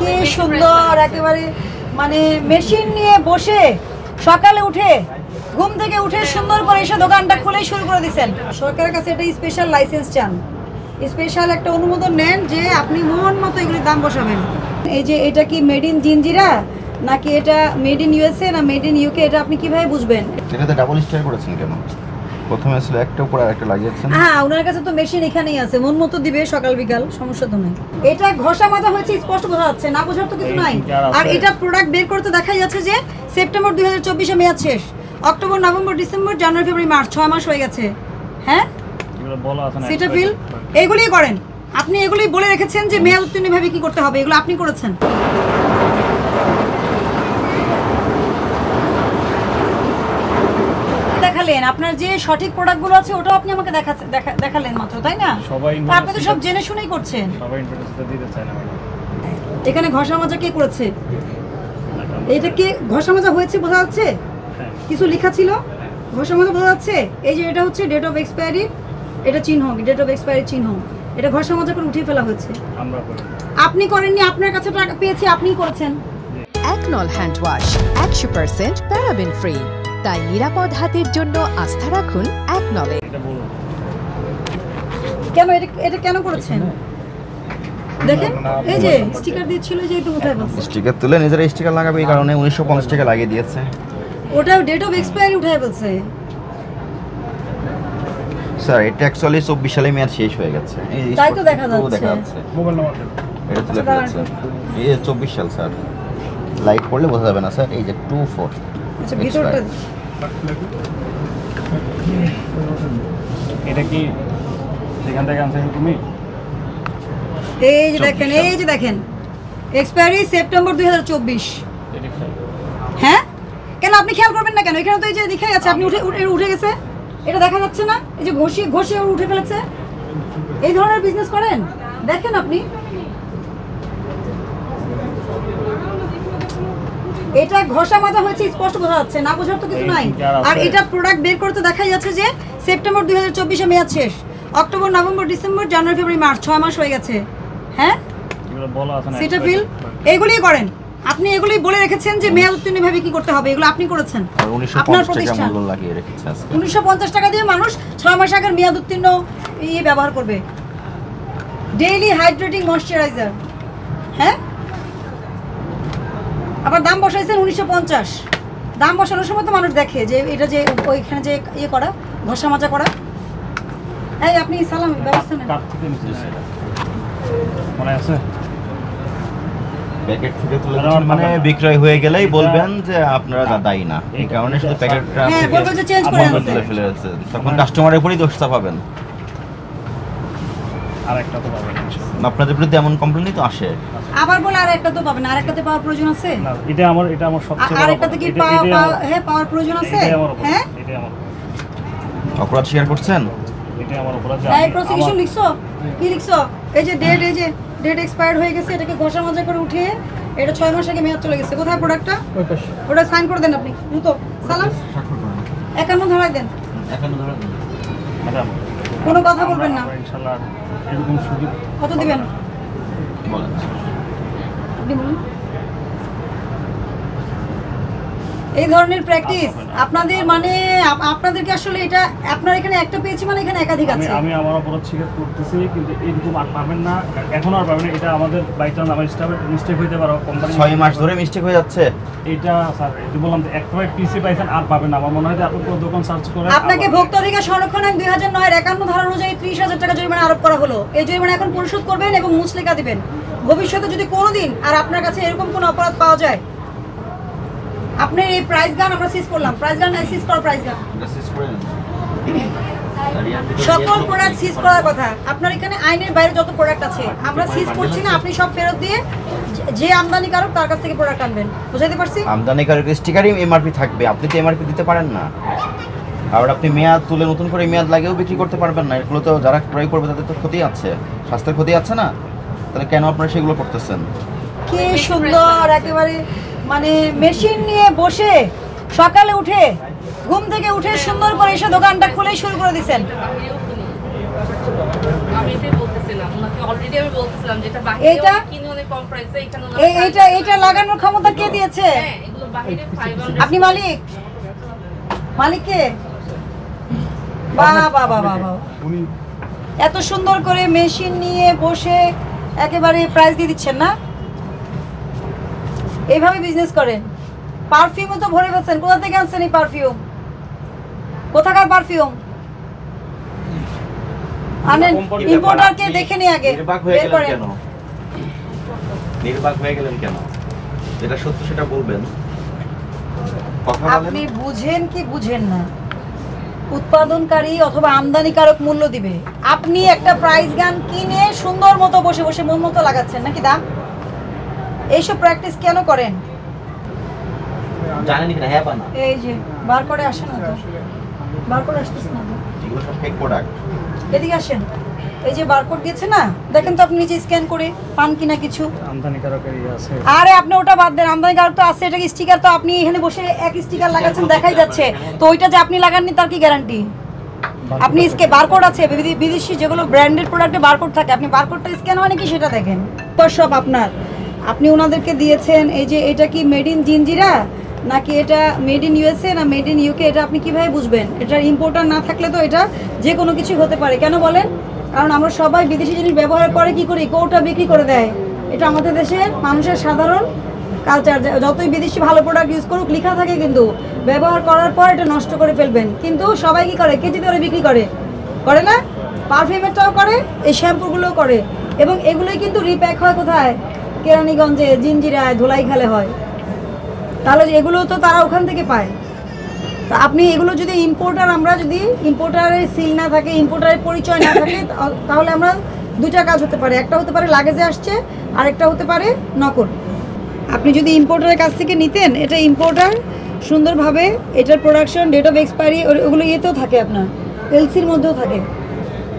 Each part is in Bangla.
কি সুন্দর একেবারে মানে মেশিন নিয়ে বসে সকালে উঠে ঘুম থেকে উঠে সুন্দর করে এসে দোকানটা খুলে শুরু করে দিয়েছেন। সরকারের কাছে এটা স্পেশাল লাইসেন্স চান, স্পেশাল একটা অনুমোদন নেন যে আপনি মন মতো এগুলির দাম বসাবেন। এই যে এটা কি মেড ইন জিঞ্জিরা নাকি এটা মেড ইন ইউএসএ না মেড ইন ইউকে, এটা আপনি কিভাবে বুঝবেন? এটাতে ডাবল স্টার করেছেন কেন? প্রথমে আসলে একটা উপর আর একটা লাগিয়েছেন। হ্যাঁ, ওনার কাছে তো মেশিন এখানেই আছে, মন মতো দিবে সকাল বিকাল, সমস্যা তো নাই। এটা ঘষা মাজা হয়েছে স্পষ্ট বোঝা যাচ্ছে, না বোঝার তো কিছু নাই। আর এটা প্রোডাক্ট বের করতে দেখা যাচ্ছে যে সেপ্টেম্বর 2024-এ মেয়াদ শেষ, October November December January February March 6 মাস হয়ে গেছে। হ্যাঁ, এগুলো বলা আছে না, সিটাফিল এগুলি করেন আপনি, এগুলি বলে রেখেছেন যে মেয়াদ উত্তীর্ণ ভাবে কি করতে হবে, এগুলো আপনি করেছেন। দেখালেন আপনার যে সঠিক প্রোডাক্টগুলো আছে ওটাও আপনি আমাকে দেখালেন মাত্র, তাই না? আপনি তো সব জেনে শুনেই করছেন। এখানে ঘষা মাজা কে করেছে? এটা কি ঘষা মাজা হয়েছে বোঝা যাচ্ছে? কিছু লেখা ছিল ঘষা মাজা বোঝা যাচ্ছে। এই যে এটা হচ্ছে ডেট অফ এক্সপায়ারি, এটা চিহ্ন, ডেট অফ এক্সপায়ারি চিহ্ন, এটা ঘষা মাজা করে উঠিয়ে ফেলা হয়েছে। আপনি করেননি, আপনার কাছে টাকা পেয়েছি, আপনিই করেছেন। একনল হ্যান্ড ওয়াশ 100% প্যারাবেন ফ্রি, তাই নিরাপদ হাতের জন্য আস্থা রাখুন একনলে। কেন এটা কেন করেছেন দেখেন? এই যে স্টিকার দিয়েছিল যে একটু উঠায় বলছে, স্টিকার তুলে নিজের স্টিকার লাগাবে, এই কারণে 1950 টাকা লাগিয়ে দিয়েছে। ওটা ডেট অফ এক্সপায়ারি উঠায় বলছে। স্যার এটা অ্যাকচুয়ালি 24 সালে মেয়াদ শেষ হয়ে গেছে, এই তাই তো দেখা যাচ্ছে। মোবাইল নাম্বার এটা তুলে ফেলেছে, এই 24 সাল স্যার, লাইট পড়লে বোঝা যাবে না স্যার। এই যে 24, আচ্ছা ভিতরটা এটা কি সেখান থেকে আনছেন তুমি? এই যে দেখেন, এই যে দেখেন এক্সপায়ারি সেপ্টেম্বর 2024। হ্যাঁ, কেন আপনি খেয়াল করবেন না কেন? এখানে তো এই যে দেখাই আছে, আপনি উঠে গেছে, এটা দেখা যাচ্ছে না? এই যে ঘষে উঠে ফেলেছে। এই ধরনের বিজনেস করেন, দেখেন আপনি। এটা ঘষা মাজা হয়েছে স্পষ্ট বোঝা যাচ্ছে, না বোঝার তো কিছু নাই। আর এটা প্রোডাক্ট বের করতে দেখা যাচ্ছে যে সেপ্টেম্বর 2024-এ মেয়াদ শেষ, October November December January February March 6 মাস হয়ে গেছে। হ্যাঁ, এগুলো বলা আছে না, সিটাফিল এগুলি করেন আপনি, এগুলি বলে রেখেছেন যে মেয়াদ উত্তীর্ণ ভাবে কি করতে হবে, এগুলো আপনি করেছেন। আপনার প্রতিষ্ঠান 1950 টাকা দিয়ে মানুষ 6 মাস আগের মেয়াদ উত্তীর্ণ ব্যবহার করবে। ডেইলি হাইড্রেটিং ময়েশ্চারাইজার, হ্যাঁ, আবার দাম বসাইছেন 1950। দাম বসানোর সময় তো মানুষ দেখে যে এটা যে ওইখানে যে করা ঘষা মাজা করা। এই আপনি সালাম ব্যবস্থা নেন, মনে আছে? প্যাকেট থেকে তুলে মানে বিক্রয় হয়ে গেলেই বলবেন যে আপনারা দায়ী না, এই কারণে শুধু প্যাকেটটা চেঞ্জ করে তুলে ফেলেছেন, তখন কাস্টমারের উপরই দোষটা পাবেন। আরেকটা তো পাবেন আপনাদের বিরুদ্ধে এমন কমপ্লেইনই তো আসে। আবার বলে আরেকটা তো পাবেন, আরেকটাতে পাওয়ার প্রয়োজন আছে না? এটা আমার সবচেয়ে বড়, আরেকটাতে কি পাওয়ার প্রয়োজন আছে? হ্যাঁ, এটা আমার অপরাধ স্বীকার করছেন, এটা আমার অপরাধ। এই প্রসিকিউশন লিখছো? কি লিখছো? এই যে ডেট এক্সপায়ার্ড হয়ে গেছে, এটাকে ঘষা মাজা করে উঠিয়ে এটা 6 মাস আগে মেয়াদ চলে গেছে। কোথায় প্রোডাক্টটা? ওটা সাইন করে দেন আপনি দ্রুত। সালাম 51 ধরাই দেন, 51 ধরে ম্যাডাম কোনো কথা বলবেন না। ইনশাআল্লাহ এরকম সুযোগ কত দিবেন বলেন। আপনি বলুন। এই ধরনের প্র্যাকটিস আপনাদের মানে আপনাদেরকে আসলে এটা আপনার এখানে একটা পেয়েছি মানে এখানে একাধিক আছে। আমি আমার অপরাধ স্বীকার করতেছি, কিন্তু এরকম আর পাবেন না, এখন আর পাবেন না। এটা আমাদের বাই চান্স আমার স্টাফের মিস্টেক হইতে পারে, কোম্পানি 6 মাস ধরে মিস্টেক হয়ে যাচ্ছে। এটা স্যার এই বললাম যে একটা পিসি পাইছেন আর পাবেন না। আমার মনে হয় যে আপনি পুরো দোকান সার্চ করে আপনাকে ভোক্তা অধিকার সংরক্ষণ আইন 2009 এর 51 ধারা অনুযায়ী 30,000 টাকা জরিমানা আরোপ করা হলো। এই জরিমানা এখন পরিশোধ করবেন এবং মুচলেখা দিবেন। ভবিষ্যতে যদি কোনোদিন আর আপনার কাছে এরকম কোনো অপরাধ পাওয়া যায়, আপনি এই প্রাইস গান আমরা সিজ করলাম, প্রাইস গান সিজ কর, প্রাইস গান সকল প্রোডাক্ট সিজ করার কথা। আপনার এখানে আইনের বাইরে যত প্রোডাক্ট আছে আমরা সিজ করছি না, আপনি সব ফেরত দিয়ে যে আমদানিকারক তার কাছ থেকে প্রোডাক্ট আনবেন। বুঝাইতে পারছি? আমদানিকারক স্টিকারই এমআরপি থাকবে, আপনি তো এমআরপি দিতে পারেন না। আর আপনি মেয়াদ তুলে নতুন করে মেয়াদ লাগেও বিক্রি করতে পারবেন না। এগুলো তো যারা ক্রয় করবে তাদের তো ক্ষতি আছে, স্বাস্থ্যের ক্ষতি আছে না? তাহলে কেন আপনারা সেগুলো করতেছেন? কি সুন্দর একেবারে মানে মেশিন নিয়ে বসে সকালে উঠে ঘুম থেকে উঠে সুন্দর করে এসে দোকানটা খুলে শুরু করে দিয়েছেন। বলতেছিলাম ওনাকে অলরেডি আমি বলতেছিলাম যেটা বাইরে এটা কিনে অনেক কম প্রাইসে এখানে এটা লাগানোর ক্ষমতা কে দিয়েছে? হ্যাঁ এগুলো বাইরে 500 আপনি মালিক? মালিক কে? বাহ বাহ বাহ বাহ বাহ। উনি এত সুন্দর করে মেশিন নিয়ে বসে একেবারে প্রাইস দিয়ে দিচ্ছেন না? এইভাবে বিজনেস করেন? পারফিউমও তো ভরে ফেলছেন, কোথা থেকে আনছেন এই পারফিউম? কোথাকার পারফিউম আনেন? ইম্পোর্টারকে দেখে নি আগে, নির্বাক হয়ে বের গেলেন করেন। কেন? নির্বাক হয়ে গেলেন কেন? যেটা সত্য সেটা বলবেন। কথা বলেন। আপনি বুঝেন কি বুঝেন না? উৎপাদনকারী অথবা আমদানিকারক মূল্য দিবে। আপনি একটা প্রাইস গান কিনে সুন্দর মতো বসে বসে মন মতো লাগাচ্ছেন নাকি দাম? এইসব প্র্যাকটিস কেন করেন? জানেন কি না? হ্যাঁ বা না? এই যে বার করে আসেন না তো, বার করে আসতেছেন না তো। এগুলো সব ফেক প্রোডাক্ট। এদিকে আসেন। এই যে বারকোড দিয়েছে না, দেখেন তো আপনি নিজে স্ক্যান করে পান কিনা কিছু। আমদানিকারকের আছে। আরে আপনি ওটা বাদ দেন, আমদানিকারক তো আছে, এটা স্টিকার তো আপনি এখানে বসে এক স্টিকার লাগাচ্ছেন দেখাই যাচ্ছে, তো ওইটা যে আপনি লাগাননি তার কি গ্যারান্টি? আপনি বারকোড আছে, বিদেশি যেগুলো ব্র্যান্ডেড প্রোডাক্টে বারকোড থাকে, আপনি বারকোডটা স্ক্যান হয় নাকি সেটা দেখেন। তো সব আপনার, আপনি ওনাদেরকে দিয়েছেন। এই যে এটা কি মেড ইন জিঞ্জিরা নাকি এটা মেড ইন ইউএসএ না মেড ইন ইউকে, এটা আপনি কিভাবে বুঝবেন? এটা ইম্পোর্টার না থাকলে তো এটা যে কোনো কিছু হতে পারে। কেন বলেন? কারণ আমরা সবাই বিদেশি জিনিস ব্যবহার করে কি করি, কৌটা বিক্রি করে দেয়। এটা আমাদের দেশের মানুষের সাধারণ কালচার। যতই বিদেশি ভালো প্রোডাক্ট ইউজ করুক লেখা থাকে কিন্তু ব্যবহার করার পর এটা নষ্ট করে ফেলবেন। কিন্তু সবাই কি করে, কেজি ধরে বিক্রি করে, করে না? পারফিউমেরটাও করে, এই শ্যাম্পুগুলোও করে, এবং এগুলোই কিন্তু রিপ্যাক হয় কোথায়? কেরানীগঞ্জে, জিঞ্জিরায়, ধোলাইখালে হয়। তাহলে এগুলো তো তারা ওখান থেকে পায়। তা আপনি এগুলো যদি ইম্পোর্টার, আমরা যদি ইম্পোর্টারের সিল না থাকে, ইম্পোর্টারের পরিচয় না থাকে, তাহলে আমরা দুইটা কাজ হতে পারে। একটা হতে পারে লাগেজে আসছে, আর একটা হতে পারে নকল। আপনি যদি ইম্পোর্টারের কাছ থেকে নিতেন, এটা ইম্পোর্টার সুন্দরভাবে এটার প্রোডাকশন, ডেট অফ এক্সপায়ারি ওগুলো ইয়েতেও থাকে, আপনার এলসির মধ্যেও থাকে,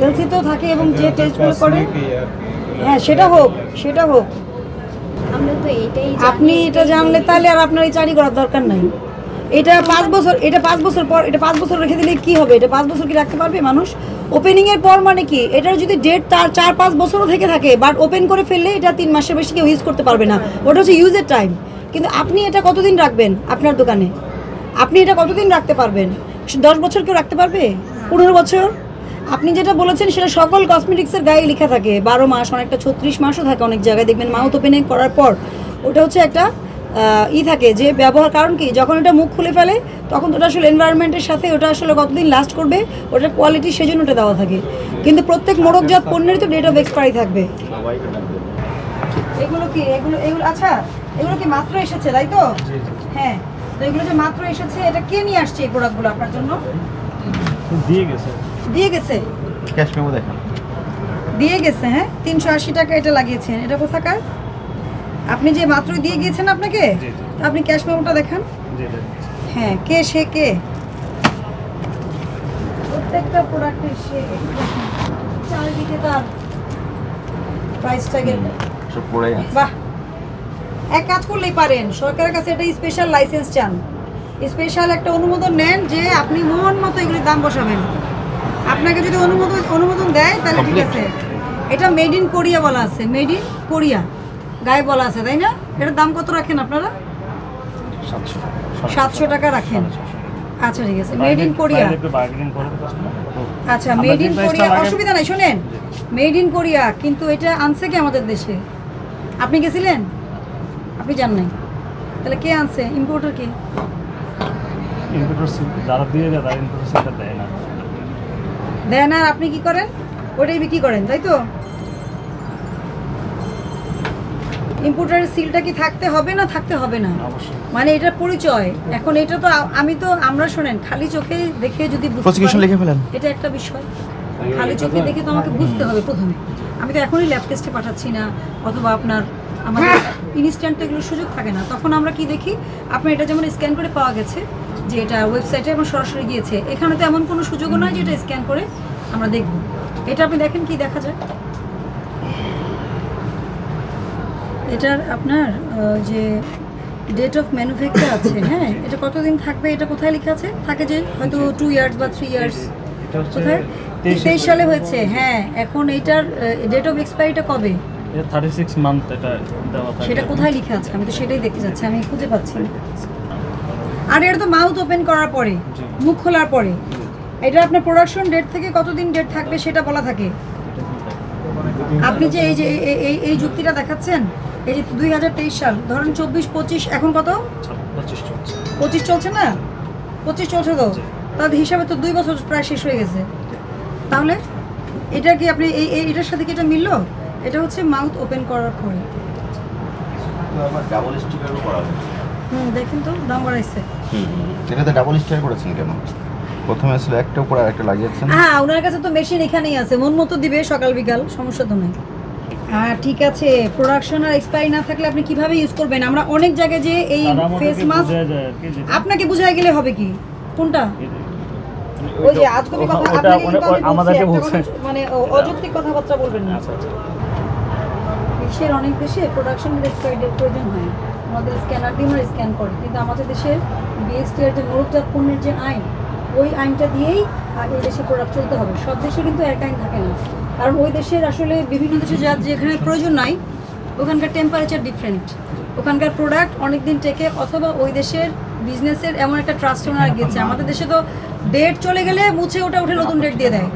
এলসিতেও থাকে, এবং যে টেস্টগুলো করে, হ্যাঁ সেটা হোক, সেটা হোক। আমরা তো এটাই আপনি এটা জানলে তাহলে আর আপনার এই চাকরি করার দরকার নাই। এটা 5 বছর, এটা 5 বছর পর, এটা 5 বছর রেখে দিলে কি হবে? এটা 5 বছর কি রাখতে পারবে মানুষ? ওপেনিংয়ের পর মানে কি, এটার যদি ডেট তার 4-5 বছরও থেকে থাকে, বাট ওপেন করে ফেললে এটা 3 মাসের বেশি কেউ ইউজ করতে পারবে না। ওটা হচ্ছে ইউজের টাইম। কিন্তু আপনি এটা কতদিন রাখবেন আপনার দোকানে? আপনি এটা কতদিন রাখতে পারবেন? 10 বছর কেউ রাখতে পারবে? 15 বছর? আপনি যেটা বলেছেন সেটা সকল কসমেটিক্সের গায়ে লেখা থাকে 12 মাস, অনেকটা 36 মাসও থাকে অনেক জায়গায়, দেখবেন মাউথ ওপেনিং করার পর ওটা হচ্ছে একটা থাকে যে ব্যবহার। কারণ কি, যখন এটা মুখ খুলে ফেলে তখন তো ওটা আসলে এনভায়রনমেন্টের সাথে ওটা আসলে কতদিন লাস্ট করবে, ওটার কোয়ালিটি সেজন্য ওটা দেওয়া থাকে। কিন্তু প্রত্যেক মোড়কজাত পণ্যেরই তো ডেট অফ এক্সপায়ারি থাকবে। এগুলো কি, এগুলো এগুলো আচ্ছা, এগুলো কি মাত্র এসেছে তাই তো? হ্যাঁ, তো এগুলো যে মাত্র এসেছে, এটা কে নিয়ে আসছে এই প্রোডাক্টগুলো আপনার জন্য? দিয়ে গেছে। দিয়ে গেছে? ক্যাশ মেমো দেখেন। দিয়ে গেছে, হ্যাঁ। 380 টাকা এটা লাগিয়েছেন। এটা কোথাকার? আপনি যে মাত্র দিয়ে গিয়েছেন আপনাকে, আপনি ক্যাশ মেমোটা দেখান। হ্যাঁ, কে সে, কে? প্রত্যেকটা প্রোডাক্টের সে চারিদিকে তার প্রাইস ট্যাগের সব পড়ে আছে। বাহ, এক কাজ করলেই পারেন, সরকারের কাছে একটা স্পেশাল লাইসেন্স চান, স্পেশাল একটা অনুমোদন নেন যে আপনি মন মতো এগুলির দাম বসাবেন। আপনাকে যদি অনুমোদন দেয় তাহলে ঠিক আছে। এটা মেড ইন কোরিয়া বলা আছে, মেড ইন কোরিয়া গায়ে বলা আছে, তাই না? এটার দাম কত রাখেন আপনারা? 700 টাকা রাখেন। আচ্ছা ঠিক আছে, মেড ইন কোরিয়া। আচ্ছা, মেড ইন কোরিয়া, অসুবিধা নাই। শোনেন, মেড ইন কোরিয়া, কিন্তু এটা আনছে কি আমাদের দেশে? আপনি গেছিলেন? আপনি জান নাই? তাহলে কে আনছে? ইম্পোর্টার কে? যারা দিয়ে যায় তারা ইম্পোর্টার দেয় না। দেয় না, আর আপনি কি করেন? ওটাই বিক্রি করেন, তাই তো? ইম্পোর্টারের সিলটা কি থাকতে হবে না থাকতে হবে না? মানে এটার পরিচয় এখন, এটা তো আমরা শোনেন, খালি চোখে দেখে যদি প্রসিকিউশন লিখে ফেলেন, এটা একটা বিষয়। খালি চোখে দেখে তো আমাকে বুঝতে হবে প্রথমে। আমি তো এখনই ল্যাব টেস্টে পাঠাচ্ছি না, অথবা আপনার আমাদের ইনস্ট্যান্ট এগুলো সুযোগ থাকে না। তখন আমরা কি দেখি, আপনার এটা যেমন স্ক্যান করে পাওয়া গেছে যে এটা ওয়েবসাইটে এবং সরাসরি গিয়েছে, এখানে তো এমন কোনো সুযোগও নয় যে এটা স্ক্যান করে আমরা দেখব। এটা আপনি দেখেন, কি দেখা যায়? এটার আপনার যে ডেট অফ ম্যানুফ্যাকচার আছে, হ্যাঁ, এটা কতদিন থাকবে, এটা কোথায় লেখা আছে? থাকে যে হয়তো 2 ইয়ার্স বা 3 ইয়ার্স। কোথায়? 23 সালে হয়েছে, হ্যাঁ। এখন এইটার ডেট অফ এক্সপায়ারিটা কবে? 36 মান্থ এটা দেওয়া থাকে। সেটা কোথায় লিখে আছে? আমি তো সেটাই দেখতে যাচ্ছি, আমি খুঁজে পাচ্ছি না। আর এটা তো মাউথ ওপেন করার পরে, মুখ খোলার পরে। এটা আপনার প্রোডাকশন ডেট থেকে কতদিন ডেট থাকবে সেটা বলা থাকে। আপনি যে এই যুক্তিটা দেখাচ্ছেন, এই যে 2023 সাল, ধরুন 24-25, এখন কত? 25 চলছে না? 25 চলছে তো, তার হিসাবে তো 2 বছর প্রায় শেষ হয়ে গেছে। তাহলে এটা কি আপনি এটার সাথে কি এটা মিললো? এটা হচ্ছে মাউথ ওপেন করার পরে। ডাবল স্টিকারও করা যায়। দেখেন তো দাম বাড়াইছে। এটাতে ডাবল স্টিকার করেছেন কেন? প্রথমে আসলে একটা উপর আরেকটা লাগিয়েছেন। হ্যাঁ, ওনার কাছে তো মেশিন এখানেই আছে, মন মতো দিবে সকাল বিকাল, সমস্যা তো নেই। হ্যাঁ ঠিক আছে, প্রোডাকশন আর এক্সপায়ারি না থাকলে আপনি কিভাবে ইউজ করবেন? আমরা অনেক জায়গায় যে এই ফেস মাস্ক আপনাকে বোঝায় গেলে হবে কি কোনটা? ওই যে আজগুবি কথা আমাদেরকে বলছেন, মানে অযৌক্তিক কথাবার্তা বলবেন না। বিশ্বের অনেক দেশে প্রোডাকশন আর এক্সপায়ারি ডেট প্রয়োজন হয়, আমাদের স্ক্যানার দিয়ে আমরা স্ক্যান করি, কিন্তু আমাদের দেশে বিএসটি এর যে মোড়কজাত পণ্যের যে আইন, ওই আইনটা দিয়েই এই দেশে প্রোডাক্ট চলতে হবে। সব দেশে কিন্তু এক আইন থাকে না, কারণ ওই দেশের আসলে বিভিন্ন দেশে যা যেখানে প্রয়োজন নাই ওখানকার টেম্পারেচার ডিফারেন্ট, ওখানকার প্রোডাক্ট অনেক দিন টেকে, অথবা ওই দেশের বিজনেসের এমন একটা ট্রাস্ট ওনারা গিয়েছে। আমাদের দেশে তো ডেট চলে গেলে মুছে ওটা উঠে নতুন ডেট দিয়ে দেয়।